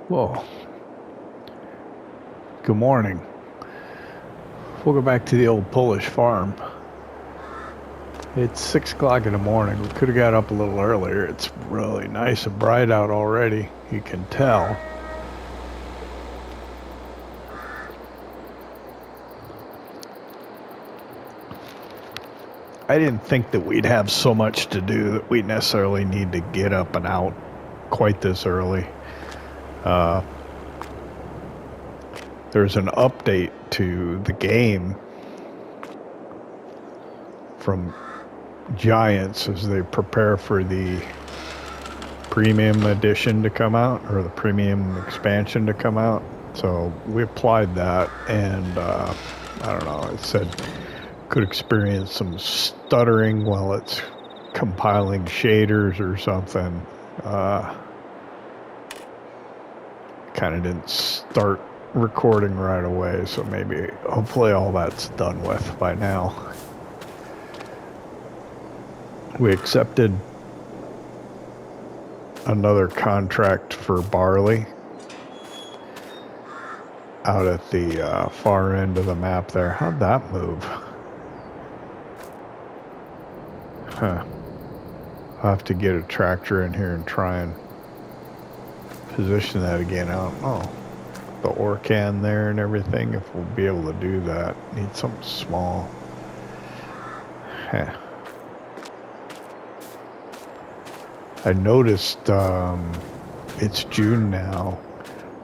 Whoa. Good morning. We'll go back to the old Polish farm. It's 6 o'clock in the morning. We could have got up a little earlier. It's really nice and bright out already. You can tell. I didn't think that we'd have so much to do that we necessarily need to get up and out quite this early. There's an update to the game from Giants as they prepare for the premium edition to come out, or the premium expansion to come out. So we applied that, and I don't know, it said could experience some stuttering while it's compiling shaders or something. Kind of didn't start recording right away, so maybe hopefully all that's done with by now. We accepted another contract for barley out at the far end of the map there. How'd that move? Huh. I'll have to get a tractor in here and try and position that again. I don't know. The ore can there and everything, if we'll be able to do that. Need something small. Huh. I noticed it's June now.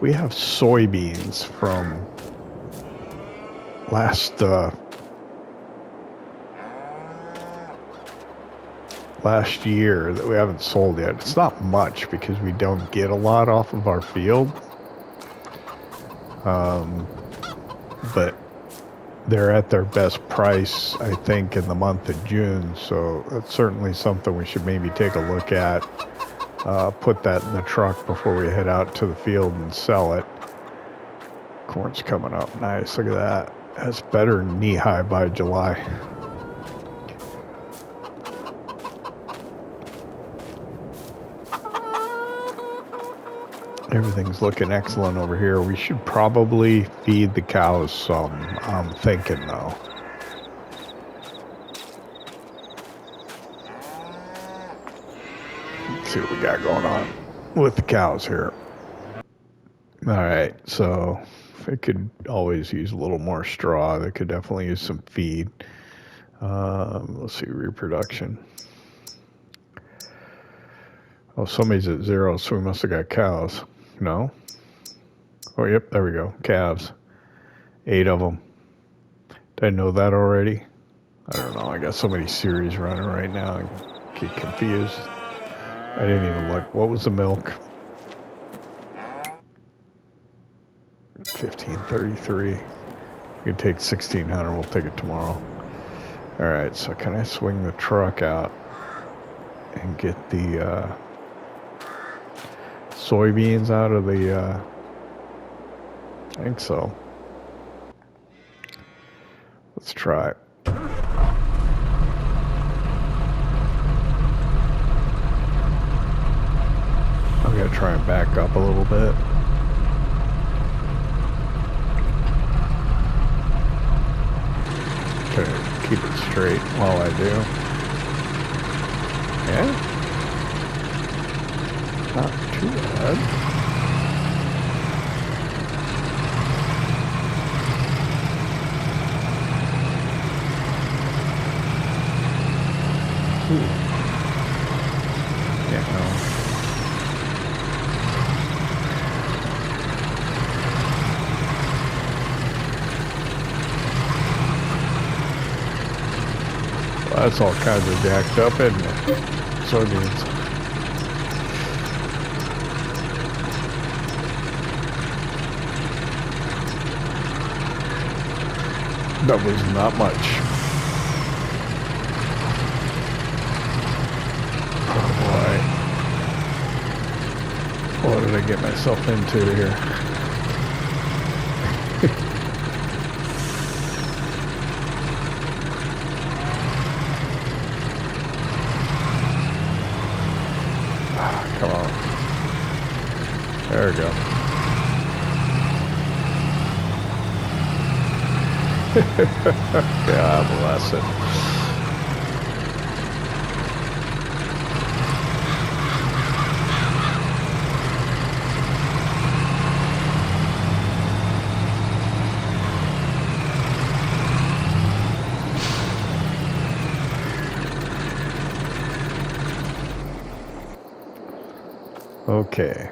We have soybeans from last year that we haven't sold yet. It's not much because we don't get a lot off of our field. But they're at their best price, I think, in the month of June. So that's certainly something we should maybe take a look at. Put that in the truck before we head out to the field and sell it. Corn's coming up nice. Look at that. That's better than knee-high by July. Everything's looking excellent over here. We should probably feed the cows some, I'm thinking, though. Let's see what we got going on with the cows here. Alright, so I could always use a little more straw. They could definitely use some feed. Let's see, reproduction. Oh, somebody's at 0, so we must have got cows. No? Oh, yep, there we go. Calves. 8 of them. Did I know that already? I don't know. I got so many series running right now. I get confused. I didn't even look. What was the milk? 1533. You can take 1600. We'll take it tomorrow. Alright, so can I swing the truck out and get the soybeans out of the I think so. Let's try it. I'm gonna try and back up a little bit. Okay, keep it straight while I do. Yeah? Not too bad. Ooh. Yeah, no. Well, that's all kinds of jacked up, isn't it? Soybeans. That was not much. Oh boy. What did I get myself into here? God bless it. Okay.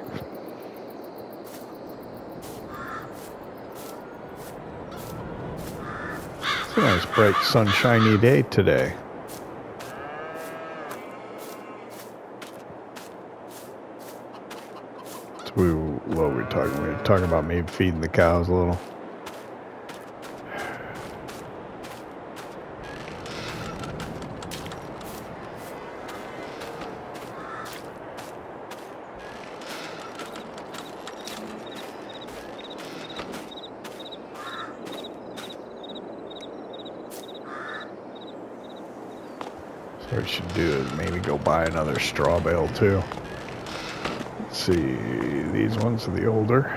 It's a nice bright sunshiny day today. So what were we talking? We were talking about maybe feeding the cows a little. What we should do is maybe go buy another straw bale too. Let's see, these ones are the older.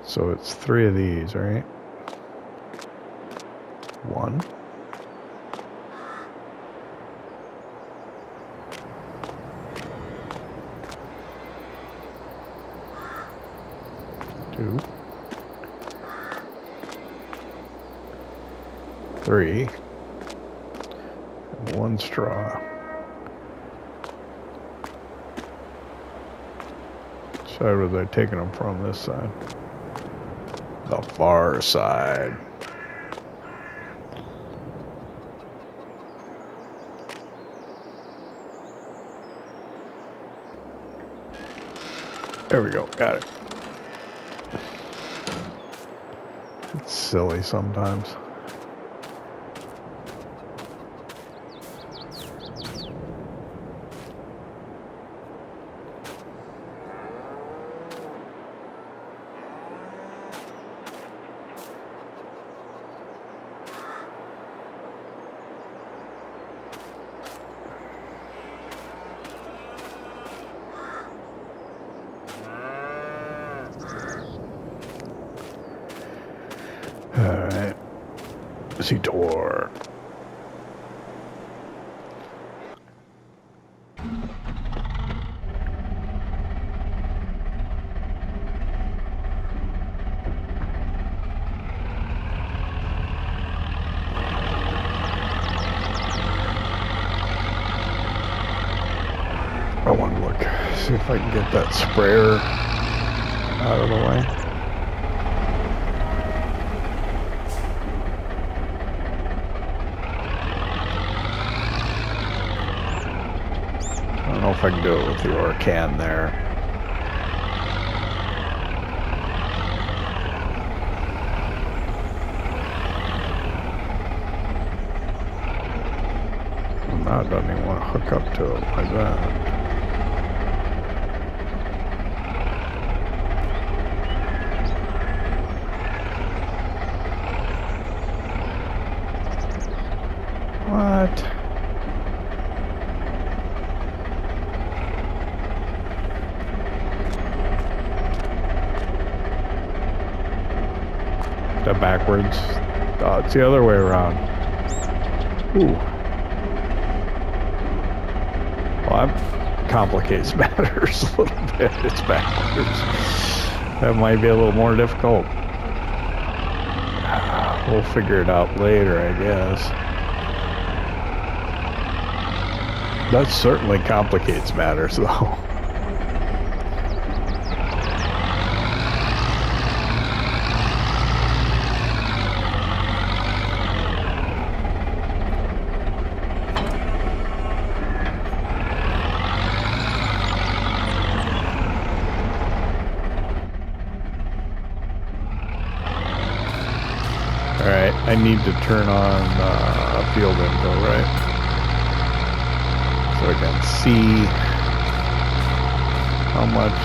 So it's 3 of these, right? 1. 2. 3. And 1 straw. Which side was I taking them from? This side? The far side. There we go, got it. It's silly sometimes. Alright. Z-Tor. I want to look, see if I can get that sprayer out of the way. I don't know if I can do it with the Orcan there. Well, now it doesn't even want to hook up to it like that. What? That backwards. Oh, it's the other way around. Ooh. Well, that complicates matters a little bit. It's backwards. That might be a little more difficult. We'll figure it out later, I guess. That certainly complicates matters, though. Alright, I need to turn on field info, right? So I can see how much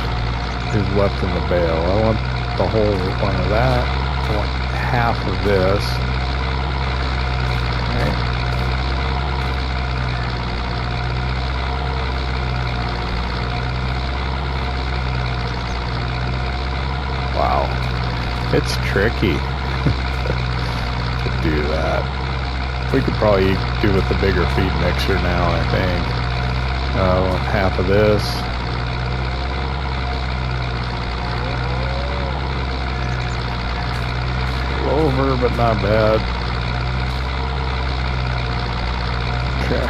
is left in the bale. I want the whole one of that. I want half of this. Okay. It's tricky to do that. We could probably do with the bigger feed mixer now, I think. Half of this. Over, but not bad. Okay.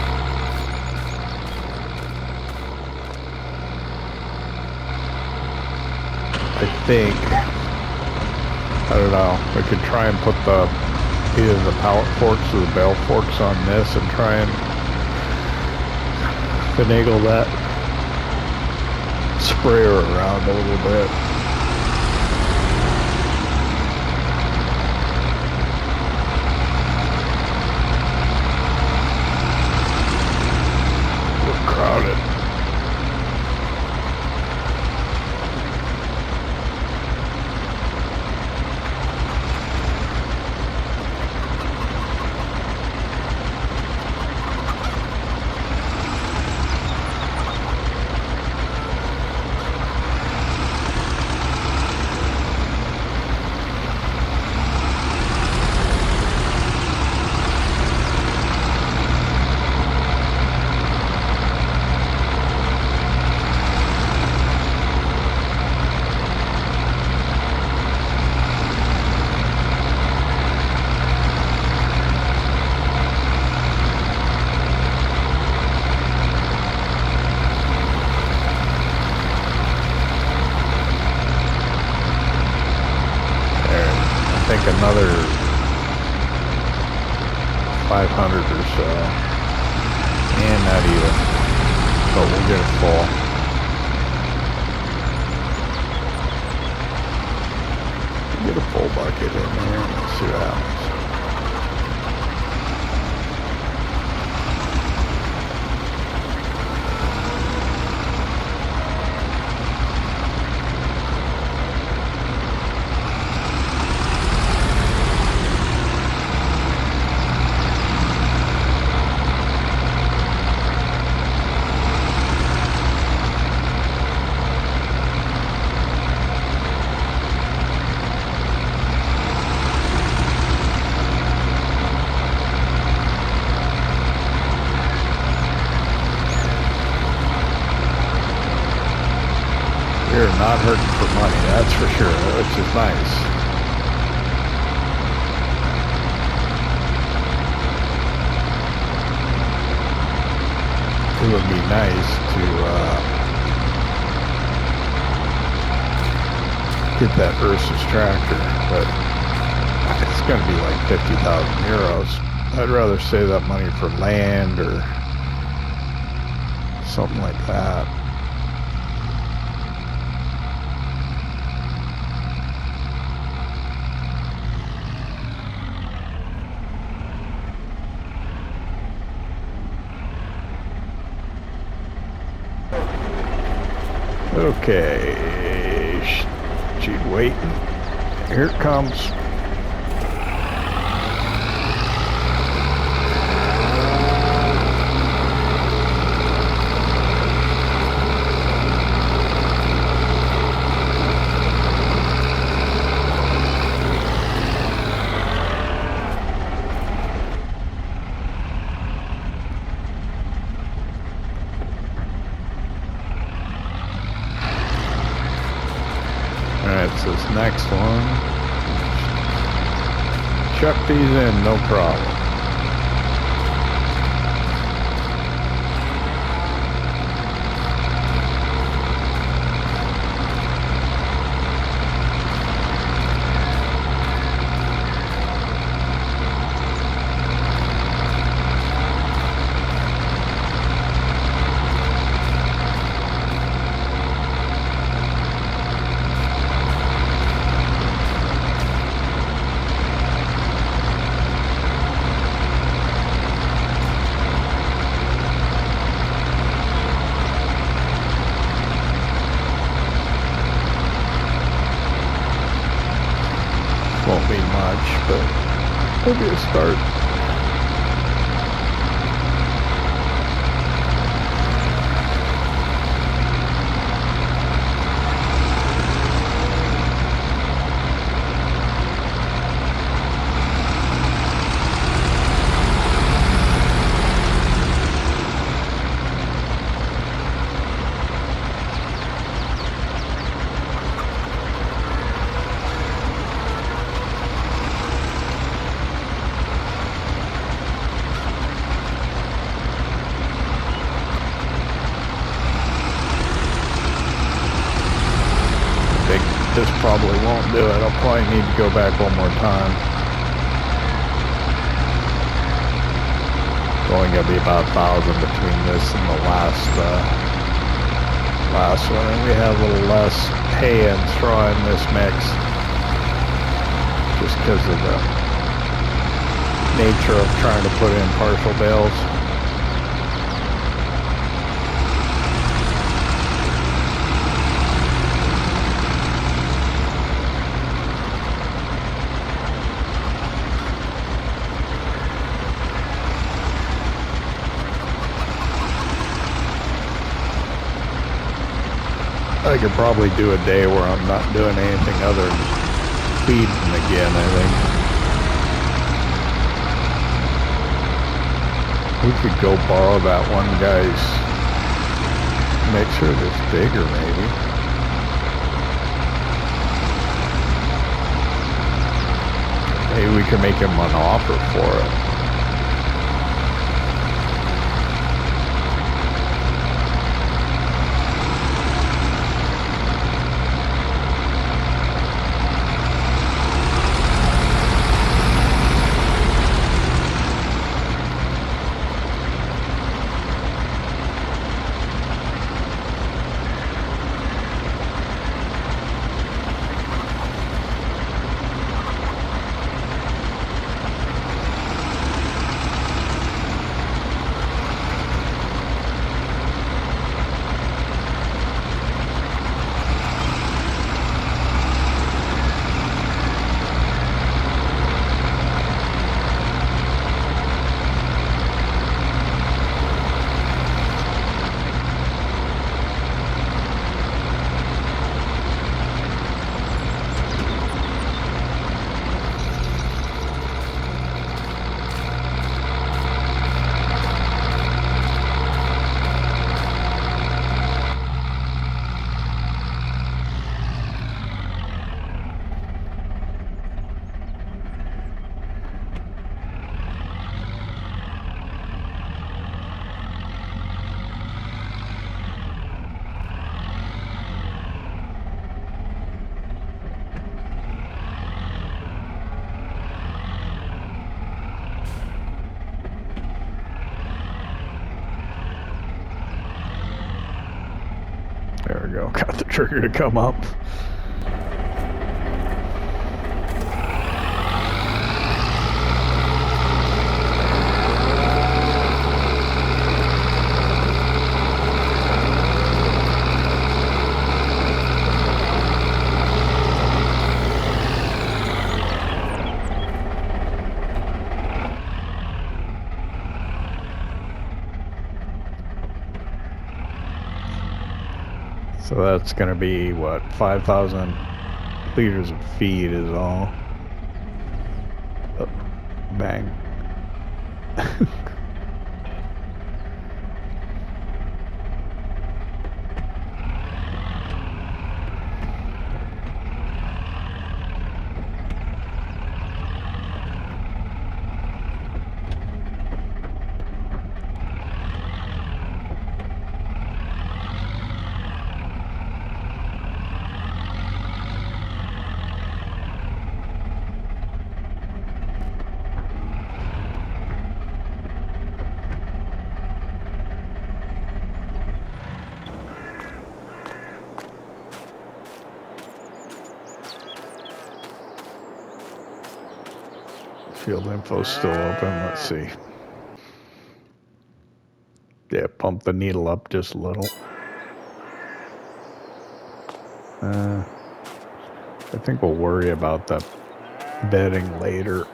I think, I don't know, we could try and put either the pallet forks or the bale forks on this and try and finagle that sprayer around a little bit. Crowded. Another 500 or so, and not even, but we'll get it full. Get a full bucket in there, and let's see what happens. We're not hurting for money, that's for sure, which is nice. It would be nice to get that Ursus tractor, but it's going to be like 50,000 euros. I'd rather save that money for land or something like that. Okay, she's waiting. Here it comes. This next one, chuck these in, no problem. Won't be much, but it'll be a start. this probably won't do it. I'll probably need to go back one more time. It's only going to be about 1,000 between this and the last one. And we have a little less hay and straw in this mix. Just because of the nature of trying to put in partial bales. I could probably do a day where I'm not doing anything other than feeding again, I think. We could go borrow that one guy's mixer that's bigger, maybe. Maybe we can make him an offer for it. There we go, got the trigger to come up. So that's going to be, what, 5,000 liters of feed is all. Oh, bang. Field info's still open. Let's see. Yeah, pump the needle up just a little. I think we'll worry about the bedding later.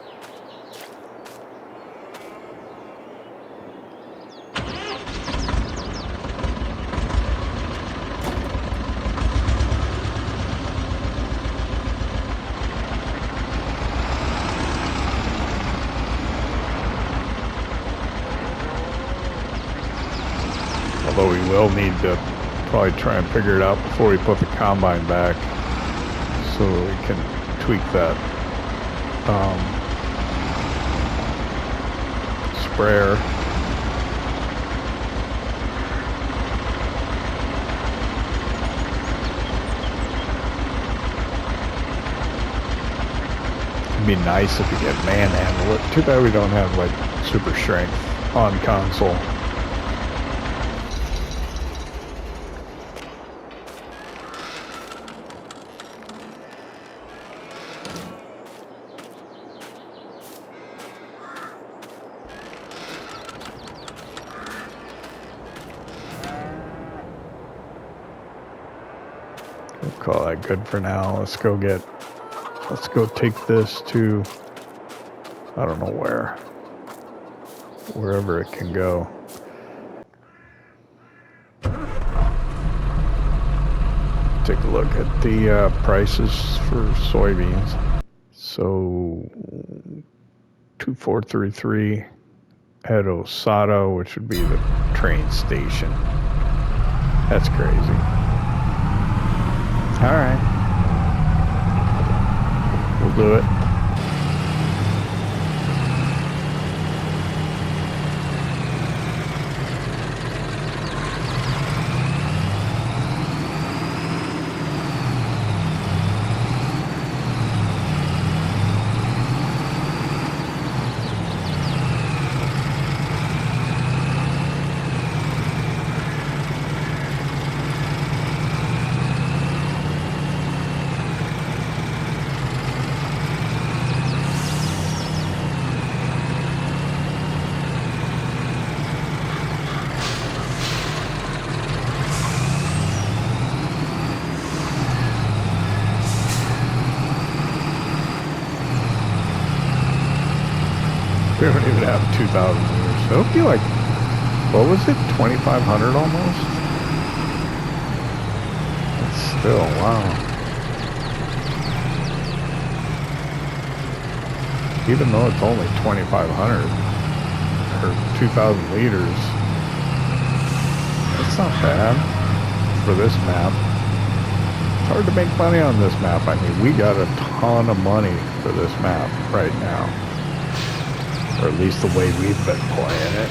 Although we will need to probably try and figure it out before we put the combine back, so we can tweak that sprayer. be nice if you could manhandle it. Too bad we don't have like super strength on console. We'll call that good for now. Let's go take this to, I don't know wherever it can go. Take a look at the prices for soybeans. So 2433 at Osada, which would be the train station. That's crazy. All right. We'll do it. We don't even have 2,000 liters. So it'll be like, what was it, 2,500 almost? That's still, wow. Even though it's only 2,500 or 2,000 liters, that's not bad for this map. It's hard to make money on this map. I mean, we got a ton of money for this map right now. Or at least the way we've been playing it.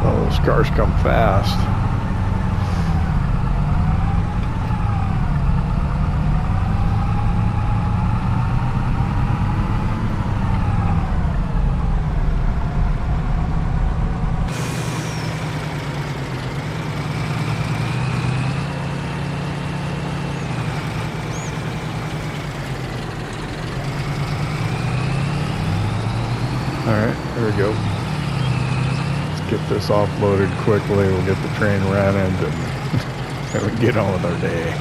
Oh, those cars come fast. Alright, there we go. Let's get this offloaded quickly. We'll get the train running and we get on with our day.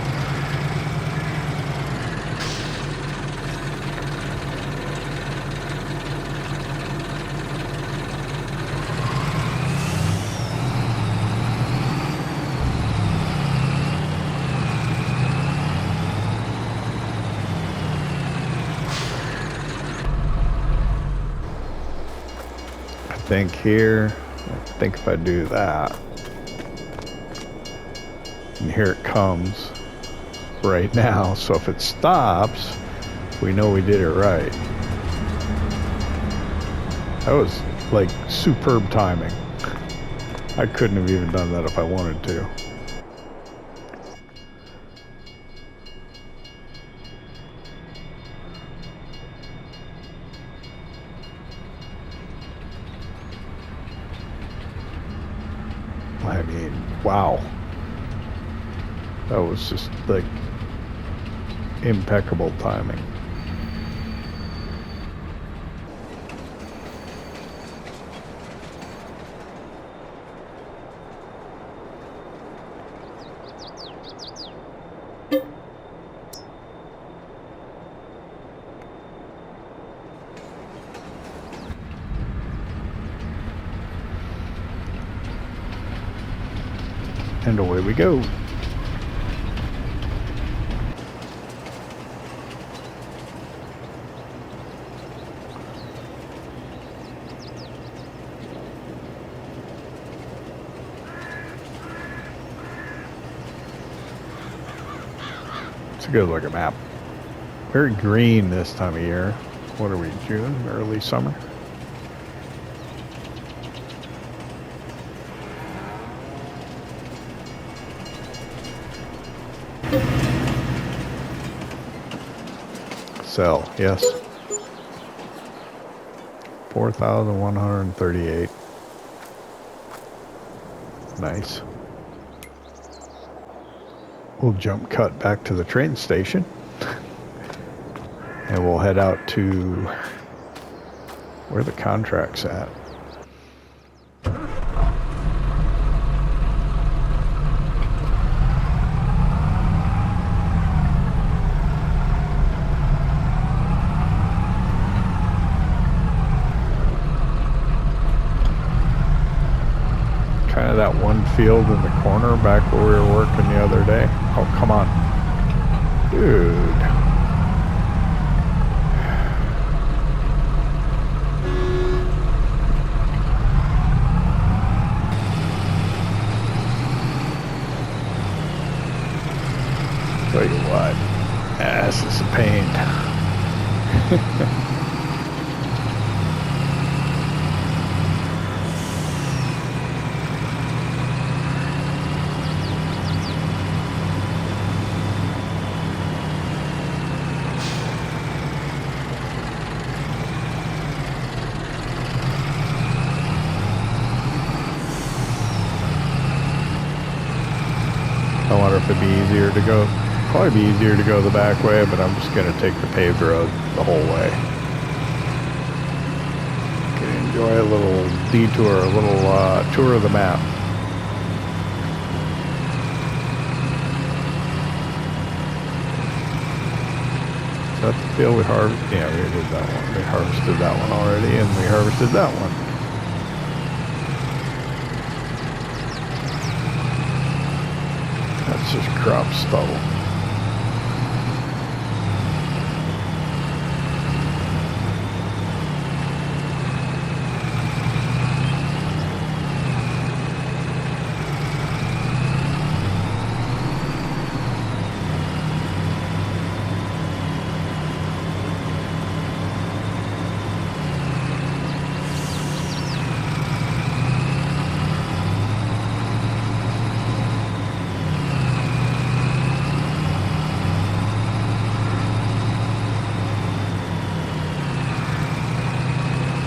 I think if I do that, and here it comes right now, so if it stops, we know we did it right. That was like superb timing. I couldn't have even done that if I wanted to. I mean, wow. That was just like impeccable timing. And away we go. It's a good looking map. Very green this time of year. What are we, June? Early summer? Sell, yes. 4,138. Nice. We'll jump cut back to the train station. And we'll head out to where the contract's at. Kind of that one field in the corner back where we were working the other day. Oh, come on. Dude. Tell you what, this is a pain. I wonder if it'd be easier to go. Probably be easier to go the back way, but I'm just going to take the paved road the whole way. Can enjoy a little detour, a little tour of the map. Is that the field we harvested? Yeah, we did that one. We harvested that one already, and we harvested that one. That's just crop stubble.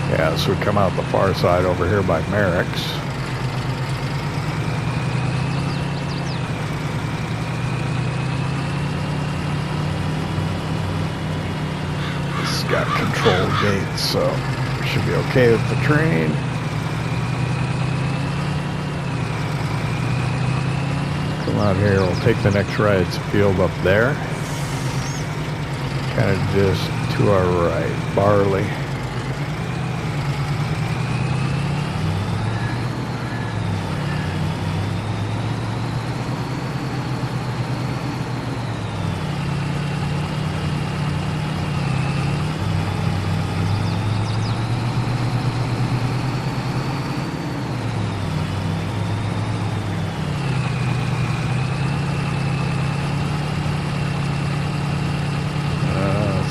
Yeah, so we come out the far side over here by Merrick's. This has got controlled gates, so should be okay with the train. Come out here, we'll take the next right. It's a field up there. Kind of just to our right, barley.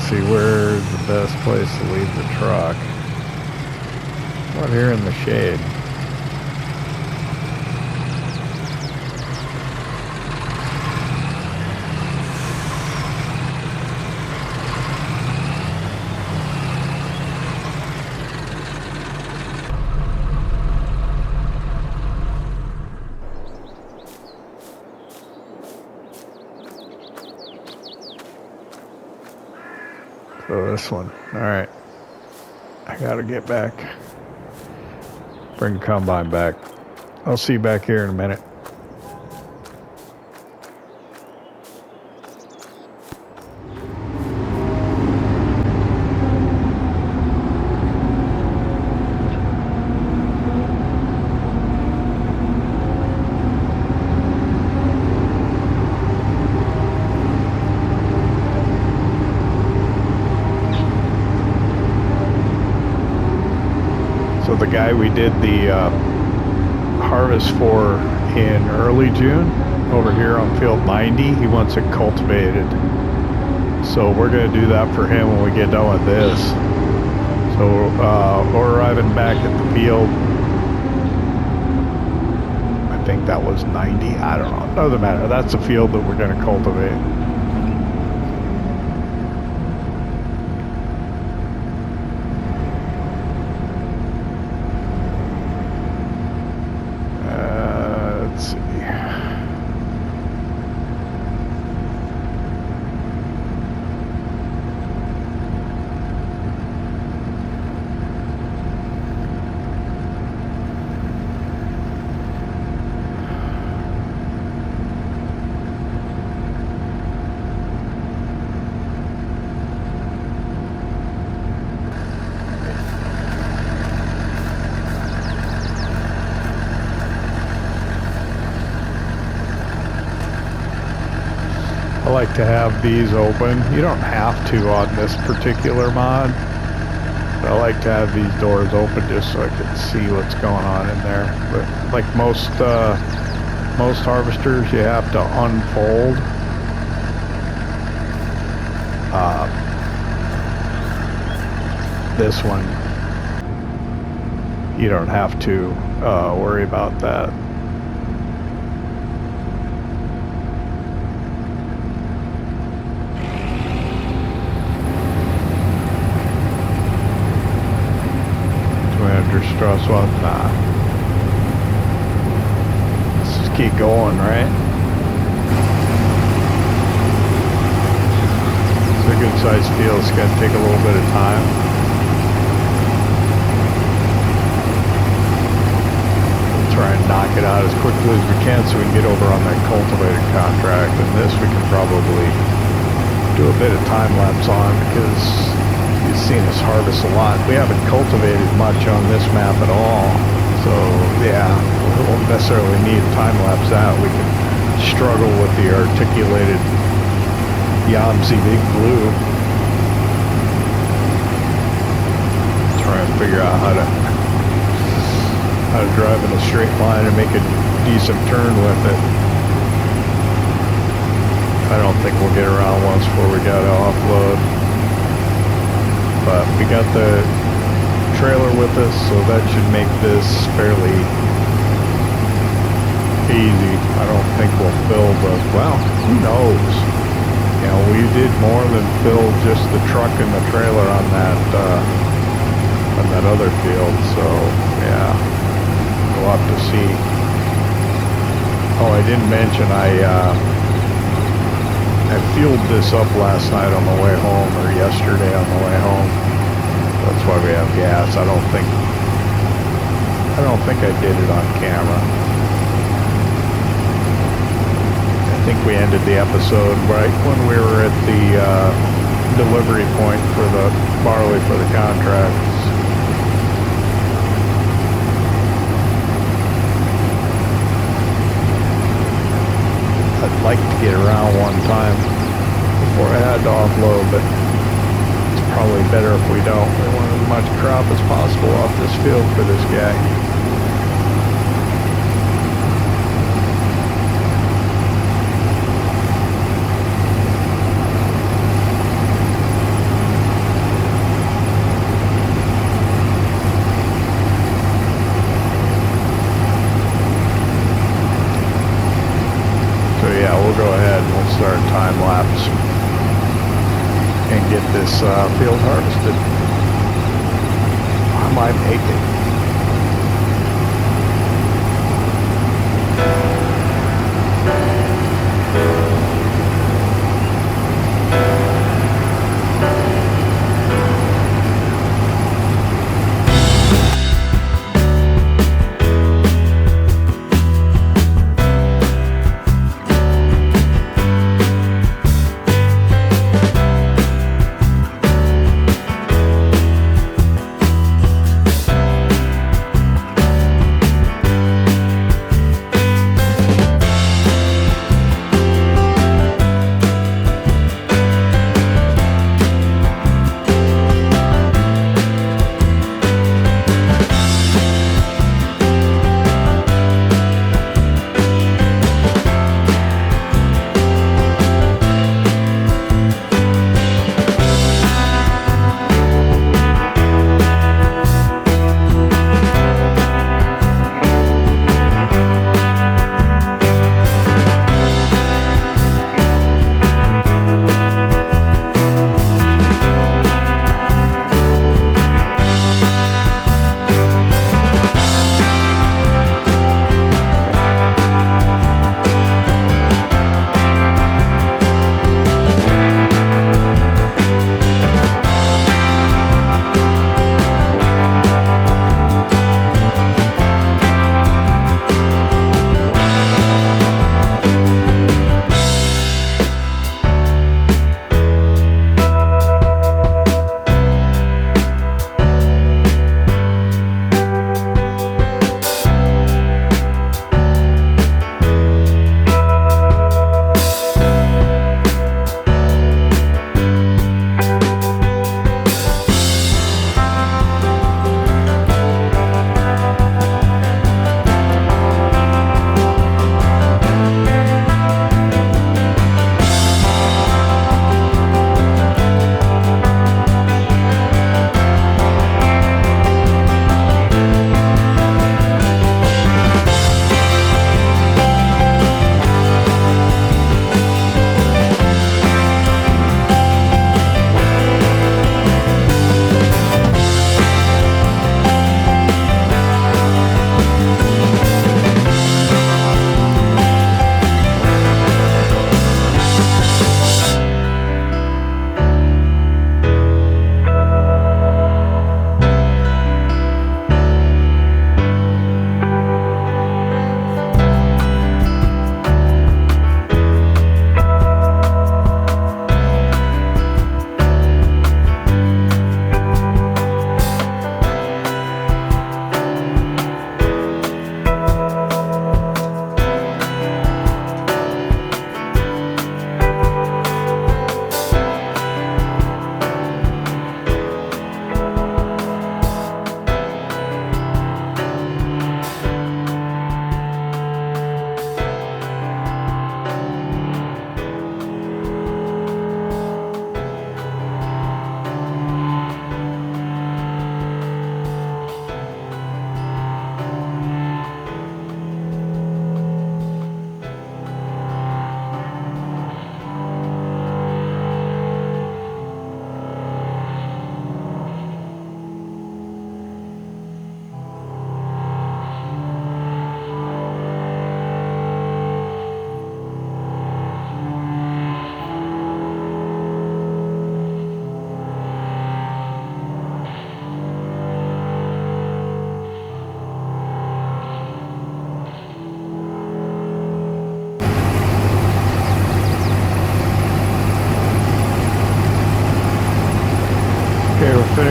See where's the best place to leave the truck. Out here in the shade. So this one, all right. I gotta get back. Bring the combine back. I'll see you back here in a minute. So the guy we did the harvest for in early June over here on field 90, he wants it cultivated. So we're going to do that for him when we get done with this. So we're arriving back at the field. I think that was 90. I don't know. Doesn't matter. That's a field that we're going to cultivate. like to have these open. You don't have to on this particular mod. But I like to have these doors open just so I can see what's going on in there. But like most harvesters, you have to unfold. This one, you don't have to worry about that. Silosvans, nah. Let's just keep going, right? It's a good sized field. It's got to take a little bit of time. We'll try and knock it out as quickly as we can so we can get over on that cultivator contract. And this we can probably do a bit of time lapse on because you've seen us harvest a lot. We haven't cultivated much on this map at all. So yeah, we won't necessarily need time lapse out. We can struggle with the articulated Yamsi Big Blue. Try and figure out how to drive in a straight line and make a decent turn with it. I don't think we'll get around once before we gotta offload. But we got the trailer with us, so that should make this fairly easy. I don't think we'll fill the, well, who knows? You know, we did more than fill just the truck and the trailer on that other field, so yeah, we'll have to see. Oh, I didn't mention I fueled this up last night on the way home, or yesterday on the way home. That's why we have gas. I don't think I did it on camera. I think we ended the episode right when we were at the delivery point for the barley for the contracts. I'd like to get around one time before I had to offload, but it's probably better if we don't. We want as much crop as possible off this field for this guy. We'll go ahead and we'll start time lapse and get this field harvested. I might make it.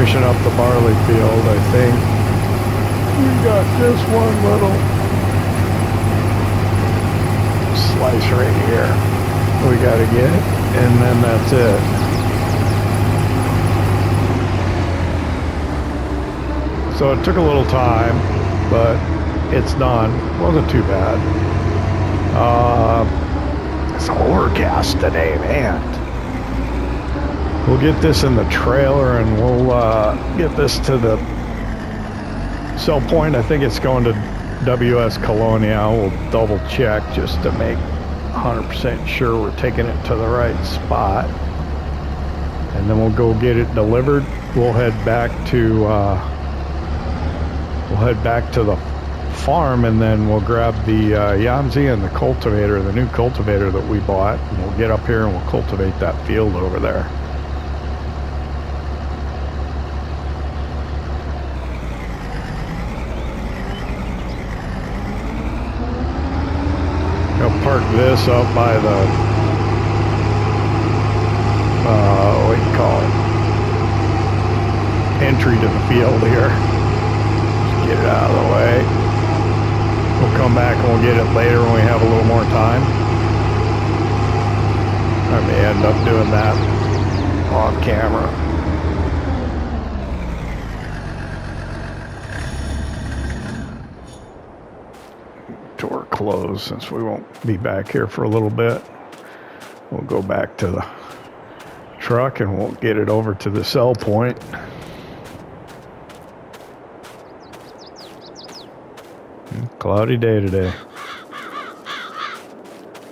finishing up the barley field, I think. We got just one little slice right here we gotta get, and then that's it. So it took a little time, but it's done. Wasn't too bad. It's overcast today, man. We'll get this in the trailer and we'll get this to the sell point. I think it's going to WS Kolonia. We'll double check just to make 100% sure we're taking it to the right spot. And then we'll go get it delivered. We'll head back to the farm, and then we'll grab the Yamzi and the cultivator, the new cultivator that we bought, and we'll get up here and we'll cultivate that field over there. I'll park this up by the what do you call it, entry to the field here. Just get it out of the way. We'll come back and we'll get it later when we have a little more time. I may end up doing that on camera. Door closed since we won't be back here for a little bit. We'll go back to the truck and we'll get it over to the sell point. Cloudy day today.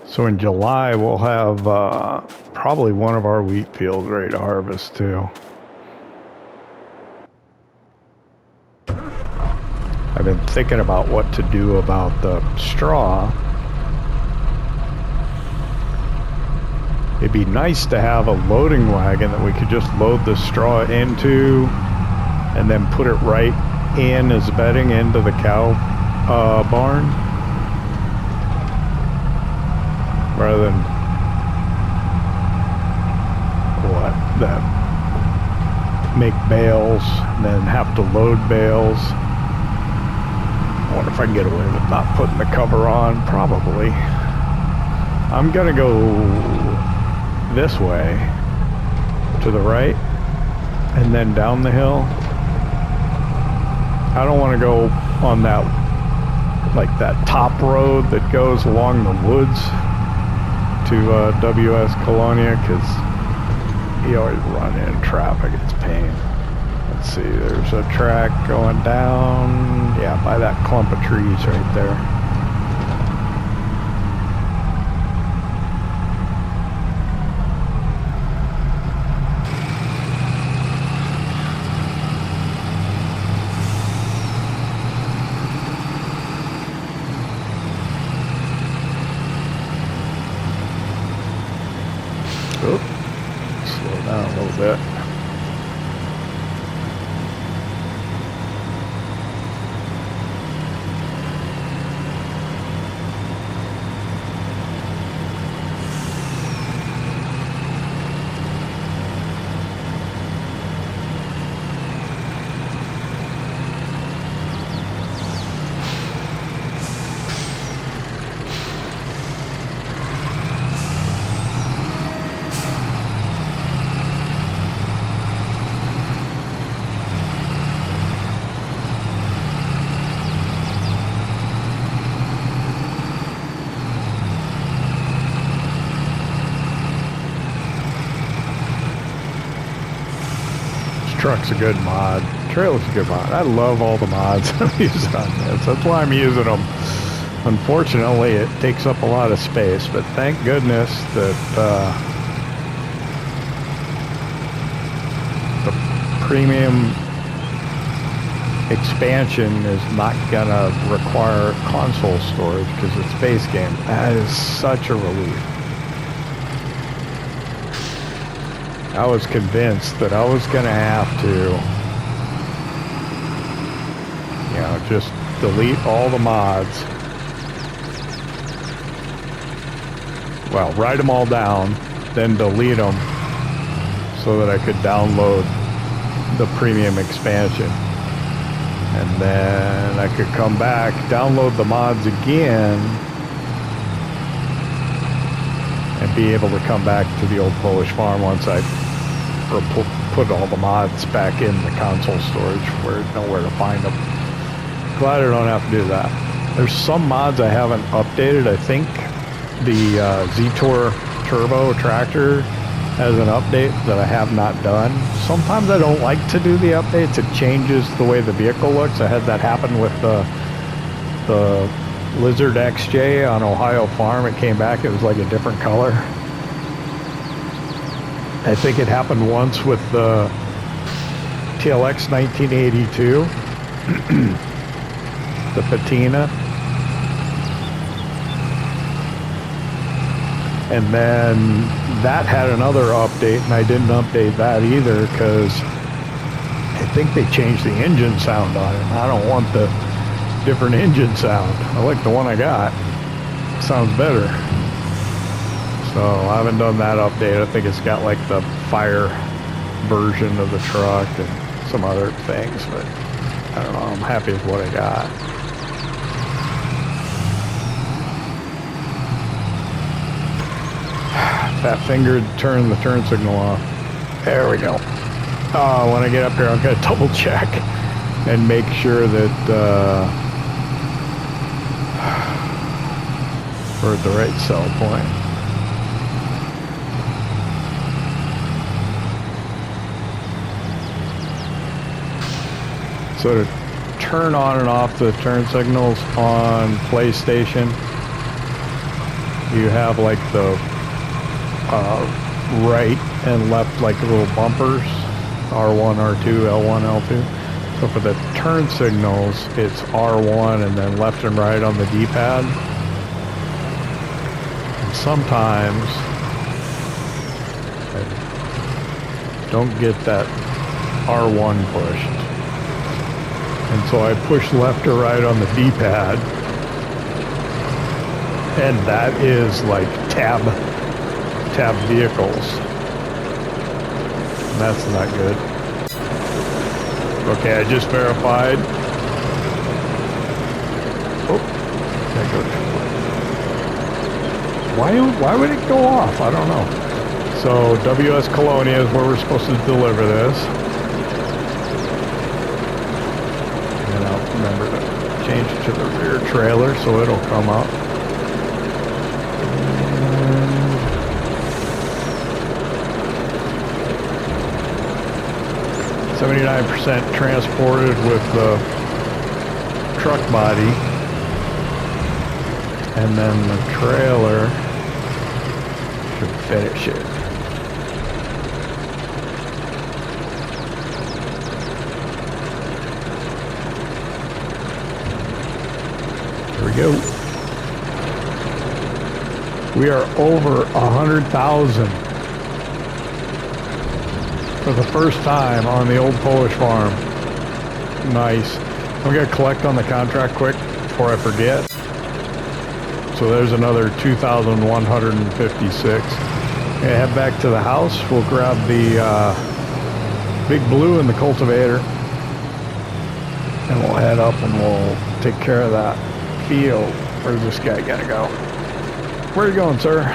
So in July we'll have probably one of our wheat fields ready to harvest too. I've been thinking about what to do about the straw. It'd be nice to have a loading wagon that we could just load the straw into and then put it right in as bedding into the cow barn, rather than make bales and then have to load bales. I wonder if I can get away with not putting the cover on. Probably. I'm gonna go this way to the right and then down the hill. I don't want to go on that, like that top road that goes along the woods to WS Kolonia, because you always run in traffic. It's pain. Let's see, there's a track going down, yeah, by that clump of trees right there. Oh, slow down a little bit. Truck's a good mod. Trailer's a good mod. I love all the mods I'm using on this. That's why I'm using them. Unfortunately, it takes up a lot of space, but thank goodness that the premium expansion is not gonna require console storage because it's base game. That is such a relief. I was convinced that I was going to have to, you know, just delete all the mods. Well, write them all down, then delete them so that I could download the premium expansion. And then I could come back, download the mods again, and be able to come back to the old Polish farm once I put all the mods back in the console storage where I know where to find them. Glad I don't have to do that. There's some mods I haven't updated. I think the Z-Tour Turbo tractor has an update that I have not done. Sometimes I don't like to do the updates. It changes the way the vehicle looks. I had that happen with the Lizard XJ on Ohio Farm. It came back, it was like a different color. I think it happened once with the TLX 1982, the patina. And then that had another update, and I didn't update that either because I think they changed the engine sound on it. I don't want the different engine sound. I like the one I got. Sounds better. So I haven't done that update. I think it's got like the fire version of the truck and some other things, but I don't know. I'm happy with what I got. Fat finger to turn the turn signal off. There we go. When I get up here, I'm going to double check and make sure that we're at the right cell point. So to turn on and off the turn signals on PlayStation, you have like the right and left like little bumpers, R1, R2, L1, L2. So for the turn signals, it's R1 and then left and right on the D-pad. And sometimes I don't get that R1 pushed. And so I push left or right on the D-pad. And that is like tab vehicles. And that's not good. Okay, I just verified. Oh, there goes. Why would it go off? I don't know. So WS Kolonia is where we're supposed to deliver this. And I'll remember to change it to the rear trailer so it'll come up. 79% transported with the truck body, and then the trailer should finish it. Here we go. We are over 100,000. For the first time on the old Polish farm. Nice. I'm going to collect on the contract quick before I forget. So there's another 2,156. Head back to the house. We'll grab the Big Blue and the cultivator. And we'll head up and we'll take care of that field. Where's this guy got to go? Where are you going, sir?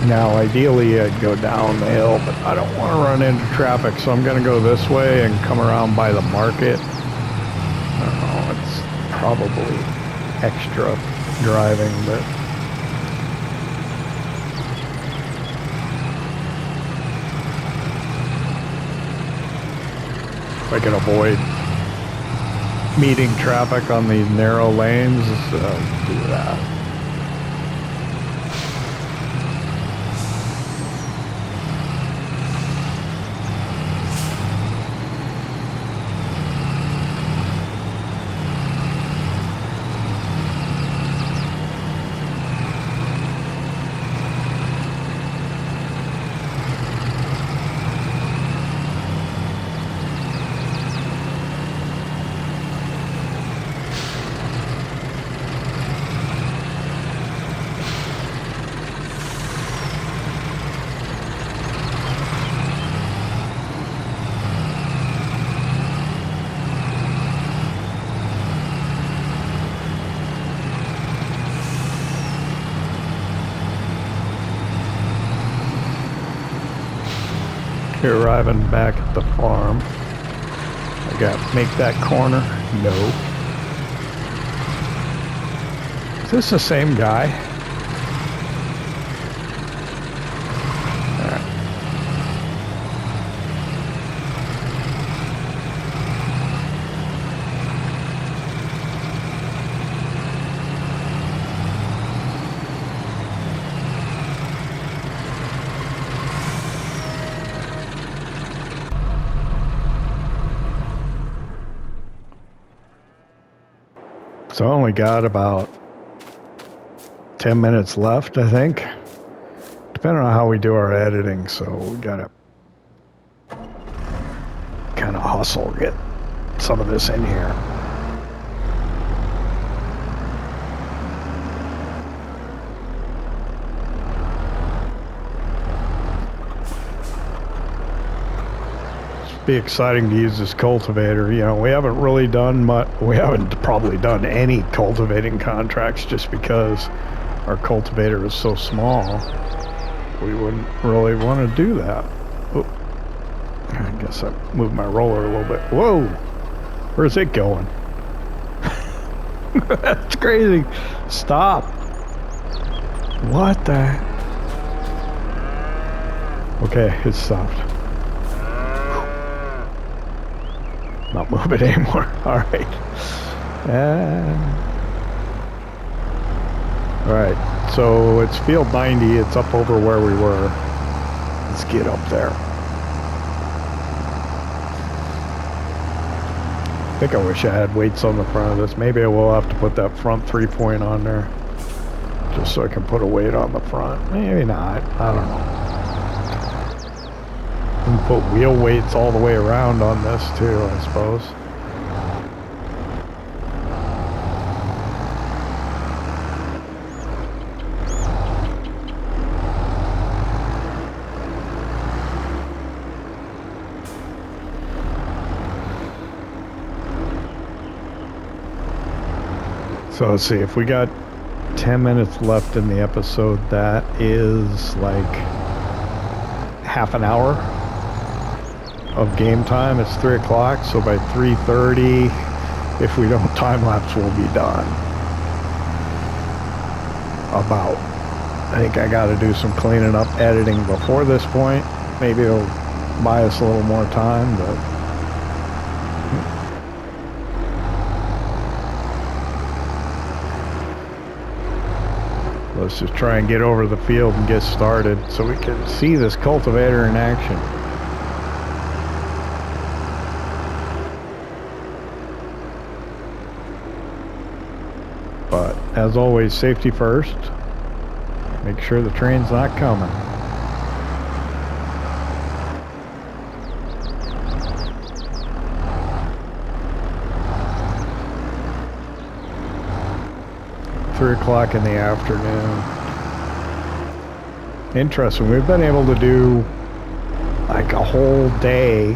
Now, ideally, I'd go down the hill, but I don't want to run into traffic, so I'm going to go this way and come around by the market. I don't know, it's probably extra driving, but if I can avoid meeting traffic on these narrow lanes, I'll do that. We're arriving back at the farm. I got make that corner. No. Is this the same guy? Alright. So I only got about 10 minutes left, I think. Depending on how we do our editing, so we gotta kind of hustle, get some of this in here. Be exciting to use this cultivator. You know, we haven't really done much. We haven't probably done any cultivating contracts just because our cultivator is so small. We wouldn't really want to do that. Oh, I guess I moved my roller a little bit. Whoa, where's it going? That's crazy. Stop. What the? Okay, it stopped. Not moving anymore. All right. All right. So it's field 90. It's up over where we were. Let's get up there. I think I wish I had weights on the front of this. Maybe I will have to put that front 3-point on there, just so I can put a weight on the front. Maybe not. I don't know. And put wheel weights all the way around on this too, I suppose. So let's see, if we got 10 minutes left in the episode, that is like half an hour of game time. It's 3 o'clock, so by 3:30, if we don't time lapse, we'll be done. About. I think I got to do some cleaning up, editing before this point. Maybe it'll buy us a little more time, but let's just try and get over the field and get started so we can see this cultivator in action. But as always, safety first. Make sure the train's not coming. Three o'clock in the afternoon. Interesting. We've been able to do like a whole day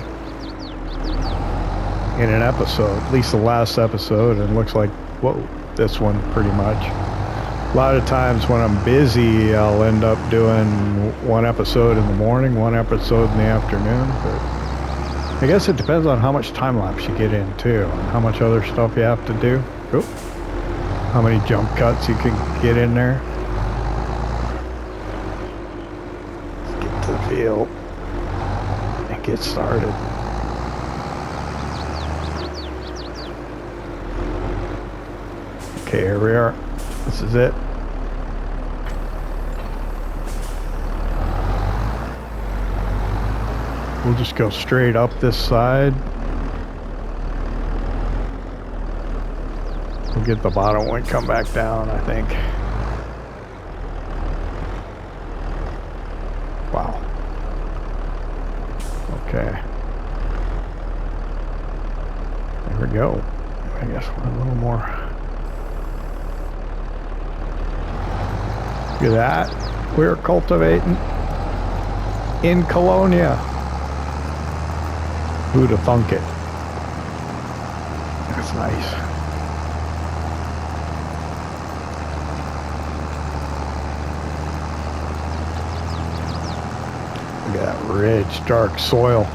in an episode, at least the last episode, and it looks like, whoa, this one pretty much. A lot of times when I'm busy, I'll end up doing one episode in the morning, one episode in the afternoon, but I guess it depends on how much time lapse you get in too, and how much other stuff you have to do. Oop. How many jump cuts you can get in there. Let's get to the field and get started. Okay, here we are. This is it. We'll just go straight up this side. We'll get the bottom one, come back down, I think. Wow. Okay. There we go. I guess we're a little more. Look at that. We're cultivating in Kolonia. Who'd have thunk it? That's nice. Look at that rich, dark soil.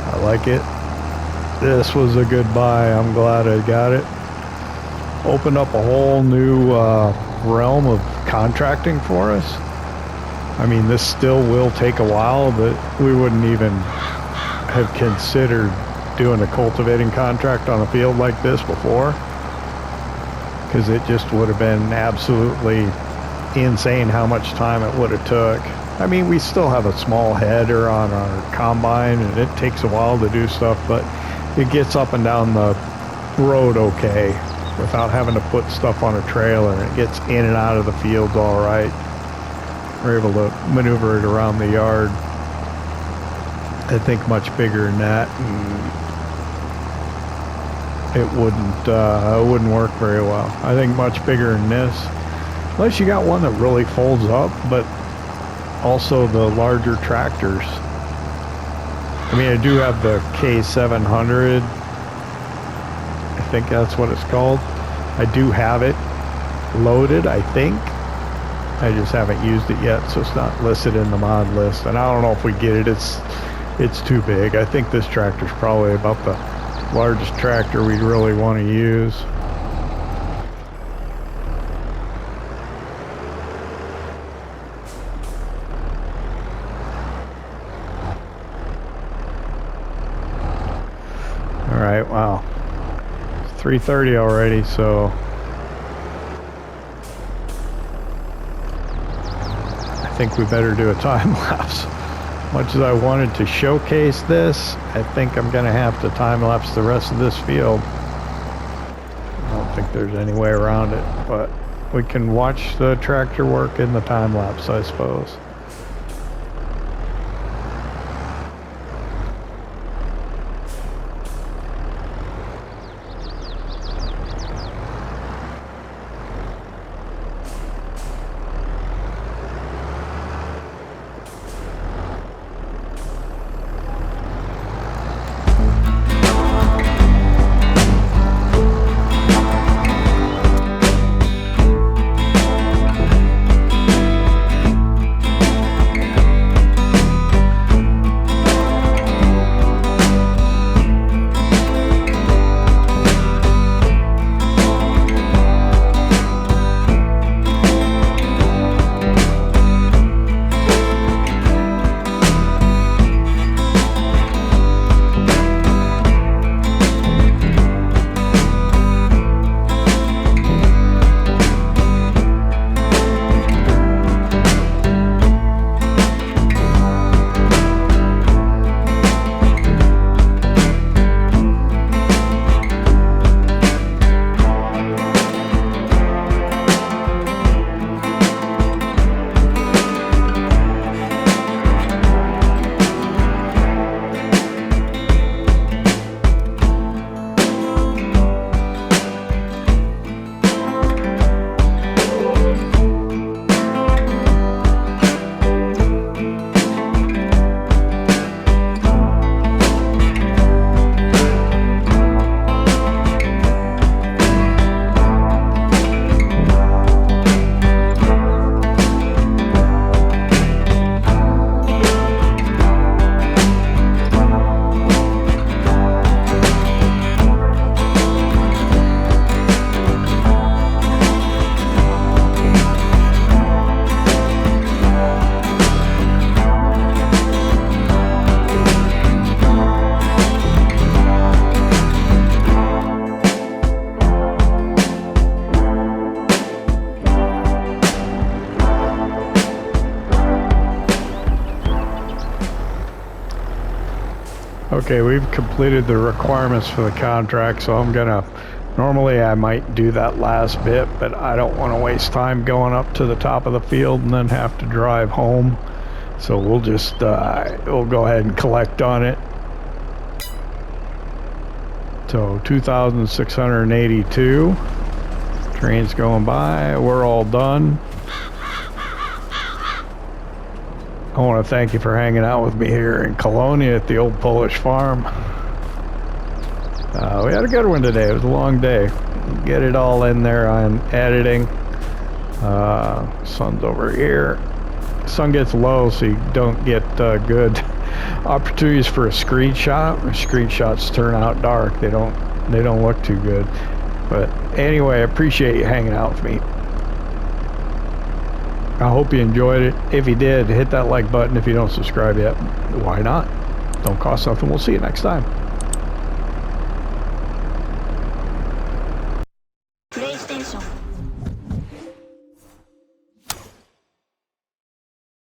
I like it. This was a good buy. I'm glad I got it. Opened up a whole new realm of contracting for us. I mean, this still will take a while, but we wouldn't even have considered doing a cultivating contract on a field like this before, because it just would have been absolutely insane how much time it would have took. I mean, we still have a small header on our combine, and it takes a while to do stuff, but it gets up and down the road okay without having to put stuff on a trailer, and it gets in and out of the fields all right. We're able to maneuver it around the yard. I think much bigger than that, and it wouldn't work very well. I think much bigger than this, unless you got one that really folds up, but also the larger tractors. I mean, I do have the K700. I think that's what it's called. I do have it loaded, I think. I just haven't used it yet, so it's not listed in the mod list. And I don't know if we get it. It's too big. I think this tractor's probably about the largest tractor we'd really want to use. All right, wow. It's 3:30 already, so I think we better do a time lapse. Much as I wanted to showcase this, I think I'm going to have to time lapse the rest of this field. I don't think there's any way around it, but we can watch the tractor work in the time lapse, I suppose. Okay, we've completed the requirements for the contract, so I'm gonna, normally I might do that last bit, but I don't want to waste time going up to the top of the field and then have to drive home. So we'll just, we'll go ahead and collect on it. So 2,682. Train's going by, we're all done. I want to thank you for hanging out with me here in Kolonia at the old Polish farm. We had a good one today. It was a long day. Get it all in there on editing. Sun's over here. Sun gets low, so you don't get good opportunities for a screenshot. Screenshots turn out dark. They don't look too good. But anyway, I appreciate you hanging out with me. I hope you enjoyed it. If you did, hit that like button. If you don't subscribe yet, why not? Don't cost nothing. We'll see you next time.